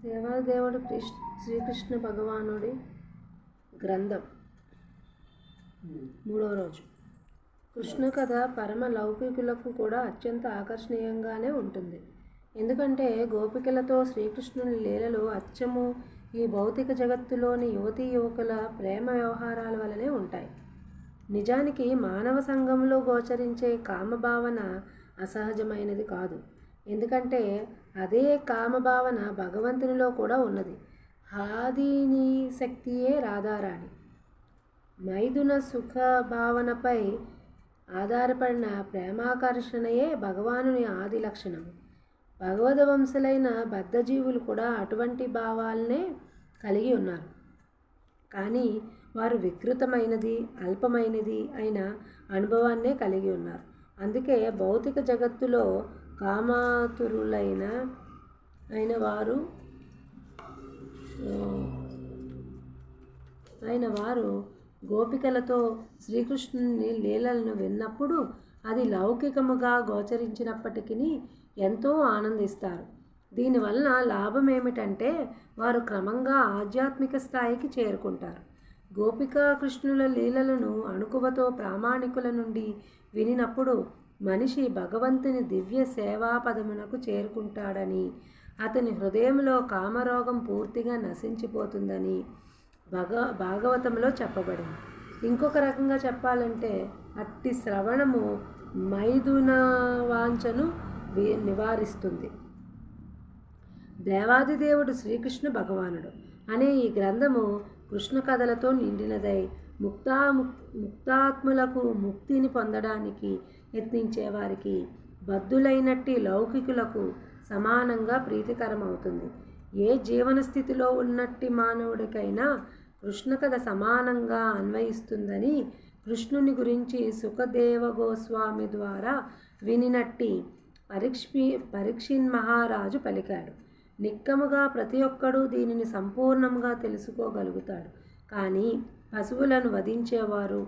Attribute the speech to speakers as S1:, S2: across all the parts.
S1: దేవాదేవుడు శ్రీకృష్ణ భగవానుడి గ్రంథం 3వ రోజు. కృష్ణ కథ పరమ లౌకికులకు కూడా అత్యంత ఆకర్షణీయంగానే ఉంటుంది. ఎందుకంటే గోపికలతో శ్రీకృష్ణుని లీలలు అచ్చము ఈ భౌతిక జగత్తులోని యువతీ యువకుల ప్రేమ వ్యవహారాల వలనే ఉంటాయి. నిజానికి మానవ సంఘంలో గోచరించే కామభావన అసహజమైనది కాదు. ఎందుకంటే అదే కామభావన భగవంతునిలో కూడా ఉన్నది. హాదిని శక్తియే రాధారాణి. మైథున సుఖ భావనపై ఆధారపడిన ప్రేమాకర్షణయే భగవానుని ఆది లక్షణము. భగవద్వంశులైన బద్ధజీవులు కూడా అటువంటి భావాలనే కలిగి ఉన్నారు. కానీ వారు వికృతమైనది అల్పమైనది అయిన అనుభవాన్నే కలిగి ఉన్నారు. అందుకే భౌతిక జగత్తులో కామాతురులైన వారు గోపికలతో శ్రీకృష్ణుని లీలలను విన్నప్పుడు అది లౌకికముగా గోచరించినప్పటికీ ఎంతో ఆనందిస్తారు. దీనివలన లాభం ఏమిటంటే వారు క్రమంగా ఆధ్యాత్మిక స్థాయికి చేరుకుంటారు. గోపికా కృష్ణుల లీలలను అణుకువతో ప్రామాణికుల నుండి వినినప్పుడు మనిషి భగవంతుని దివ్య సేవాపదమునకు చేరుకుంటాడని, అతని హృదయంలో కామరోగం పూర్తిగా నశించిపోతుందని భాగవతంలో చెప్పబడింది. ఇంకొక రకంగా చెప్పాలంటే అట్టి శ్రవణము మైథున వాంఛను నివారిస్తుంది. దేవాదిదేవుడు శ్రీకృష్ణ భగవానుడు అనే ఈ గ్రంథము కృష్ణ కథలతో నిండినదై ముక్తాత్ములకు ముక్తిని పొందడానికి యత్నించే వారికి బద్ధులైనట్టి లౌకికులకు సమానంగా ప్రీతికరమవుతుంది. ఏ జీవన స్థితిలో ఉన్నట్టి మానవుడికైనా కృష్ణ కథ సమానంగా అన్వయిస్తుందని కృష్ణుని గురించి సుఖదేవ గోస్వామి ద్వారా వినినట్టి పరీక్షిన్ మహారాజు పలికాడు. నిక్కముగా ప్రతి ఒక్కడూ దీనిని సంపూర్ణంగా తెలుసుకోగలుగుతాడు. కానీ పశువులను వధించేవారు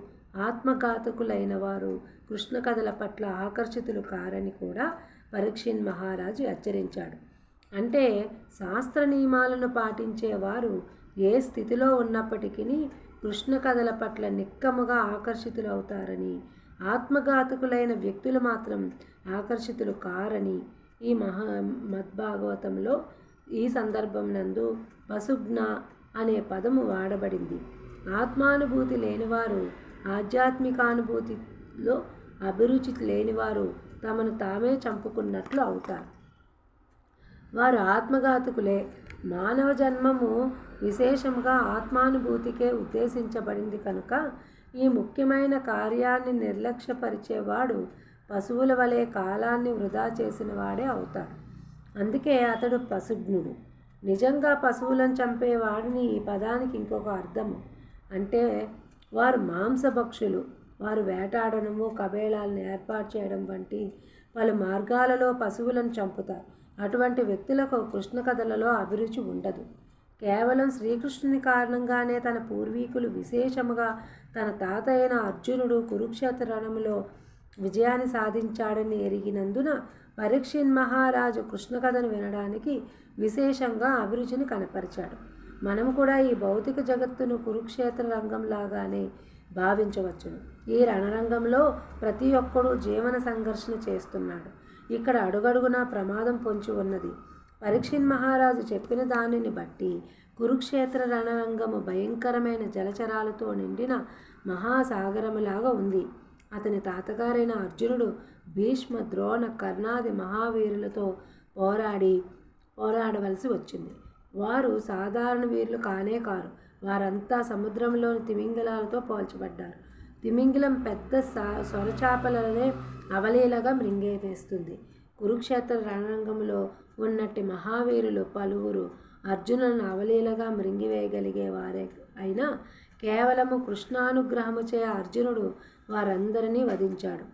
S1: ఆత్మఘాతకులైన వారు కృష్ణ కథల పట్ల ఆకర్షితులు కారని కూడా పరీక్షిన్ మహారాజు హెచ్చరించాడు. అంటే శాస్త్ర నియమాలను పాటించేవారు ఏ స్థితిలో ఉన్నప్పటికీ కృష్ణ కథల పట్ల నిక్కముగా ఆకర్షితులు అవుతారని, ఆత్మఘాతకులైన వ్యక్తులు మాత్రం ఆకర్షితులు కారని ఈ మద్భాగవతంలో ఈ సందర్భం నందు పశుజ్ఞ అనే పదము వాడబడింది. ఆత్మానుభూతి లేనివారు, ఆధ్యాత్మికానుభూతిలో అభిరుచి లేనివారు తమను తామే చంపుకున్నట్లు అవుతారు. వారు ఆత్మఘాతకులే. మానవ జన్మము విశేషంగా ఆత్మానుభూతికే ఉద్దేశించబడింది కనుక ఈ ముఖ్యమైన కార్యాన్ని నిర్లక్ష్యపరిచేవాడు పశువుల వలె కాలాన్ని వృధా చేసిన వాడే అవుతాడు. అందుకే అతడు పశుజ్ఞుడు. నిజంగా పశువులను చంపేవాడిని ఈ పదానికి ఇంకొక అర్థము. అంటే వారు మాంసభక్షులు. వారు వేటాడడము, కబేళాలను ఏర్పాటు చేయడం వంటి పలు మార్గాలలో పశువులను చంపుతారు. అటువంటి వ్యక్తులకు కృష్ణ కథలలో అభిరుచి ఉండదు. కేవలం శ్రీకృష్ణుని కారణంగానే తన పూర్వీకులు విశేషముగా తన తాత అయిన అర్జునుడు కురుక్షేత్ర రణములో విజయాన్ని సాధించాడని ఎరిగినందున పరీక్షిన్ మహారాజు కృష్ణ కథను వినడానికి విశేషంగా అభిరుచిని కనపరిచాడు. మనం కూడా ఈ భౌతిక జగత్తును కురుక్షేత్ర రంగంలాగానే భావించవచ్చును. ఈ రణరంగంలో ప్రతి ఒక్కడూ జీవన సంఘర్షణ చేస్తున్నాడు. ఇక్కడ అడుగడుగునా ప్రమాదం పొంచి ఉన్నది. పరీక్షిన్ మహారాజు చెప్పిన దానిని బట్టి కురుక్షేత్ర రణరంగము భయంకరమైన జలచరాలతో నిండిన మహాసాగరములాగా ఉంది. అతని తాతగారైన అర్జునుడు భీష్మ, ద్రోణ, కర్ణాది మహావీరులతో పోరాడవలసి వచ్చింది. వారు సాధారణ వీరులు కానే కారు. వారంతా సముద్రంలోని తిమింగలాలతో పోల్చబడ్డారు. తిమింగలం పెద్ద సొరచాపలనే అవలీలగా మృంగేవేస్తుంది. కురుక్షేత్ర రణరంగంలో ఉన్నట్టి మహావీరులు పలువురు అర్జునులను అవలీలగా మృంగివేయగలిగే వారే అయినా కేవలము కృష్ణానుగ్రహముచే అర్జునుడు వారందరినీ వధించాడు.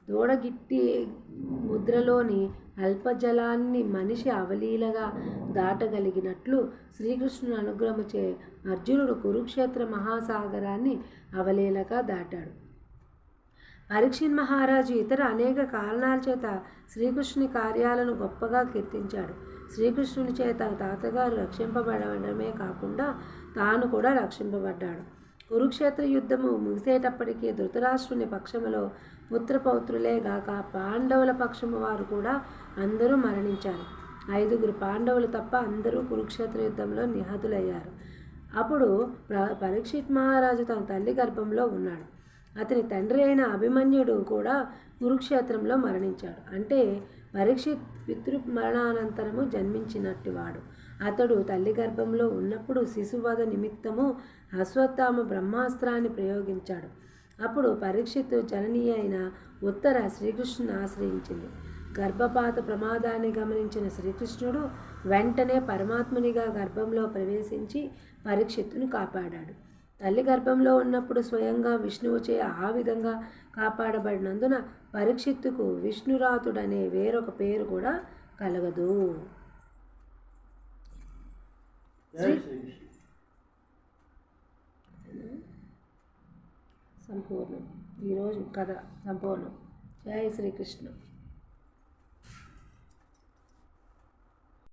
S1: దూడగిట్టి ముద్రలోని అల్పజలాన్ని మనిషి అవలీలగా దాటగలిగినట్లు శ్రీకృష్ణుని అనుగ్రహముచే అర్జునుడు కురుక్షేత్ర మహాసాగరాన్ని అవలీలగా దాటాడు. పరీక్షిన్ మహారాజు ఇతర అనేక కారణాల చేత శ్రీకృష్ణుని కార్యాలను గొప్పగా కీర్తించాడు. శ్రీకృష్ణుని చేత తాతగారు రక్షింపబడమే కాకుండా తాను కూడా రక్షింపబడ్డాడు. కురుక్షేత్ర యుద్ధము ముగిసేటప్పటికీ ధృతరాష్ట్రుని పక్షములో పుత్రపౌత్రులే గాక పాండవుల పక్షము వారు కూడా అందరూ మరణించారు. 5 పాండవులు తప్ప అందరూ కురుక్షేత్ర యుద్ధంలో నిహతులయ్యారు. అప్పుడు పరీక్షిత్ మహారాజు తన తల్లి గర్భంలో ఉన్నాడు. అతని తండ్రి అయిన అభిమన్యుడు కూడా కురుక్షేత్రంలో మరణించాడు. అంటే పరీక్షిత్ పితృ మరణానంతరము జన్మించినట్టువాడు. అతడు తల్లి గర్భంలో ఉన్నప్పుడు శిశువధ నిమిత్తము అశ్వత్థామ బ్రహ్మాస్త్రాన్ని ప్రయోగించాడు. అప్పుడు పరీక్షిత్ జననీ అయిన ఉత్తర శ్రీకృష్ణుని ఆశ్రయించింది. గర్భపాత ప్రమాదాన్ని గమనించిన శ్రీకృష్ణుడు వెంటనే పరమాత్మునిగా గర్భంలో ప్రవేశించి పరీక్షిత్తును కాపాడాడు. తల్లి గర్భంలో ఉన్నప్పుడు స్వయంగా విష్ణువుచే ఆ విధంగా కాపాడబడినందున పరీక్షిత్తుకు విష్ణురాతుడనే వేరొక పేరు కూడా కలగదు. సంపూర్ణం. ఈరోజు కథ సంపూర్ణం. జై శ్రీకృష్ణ.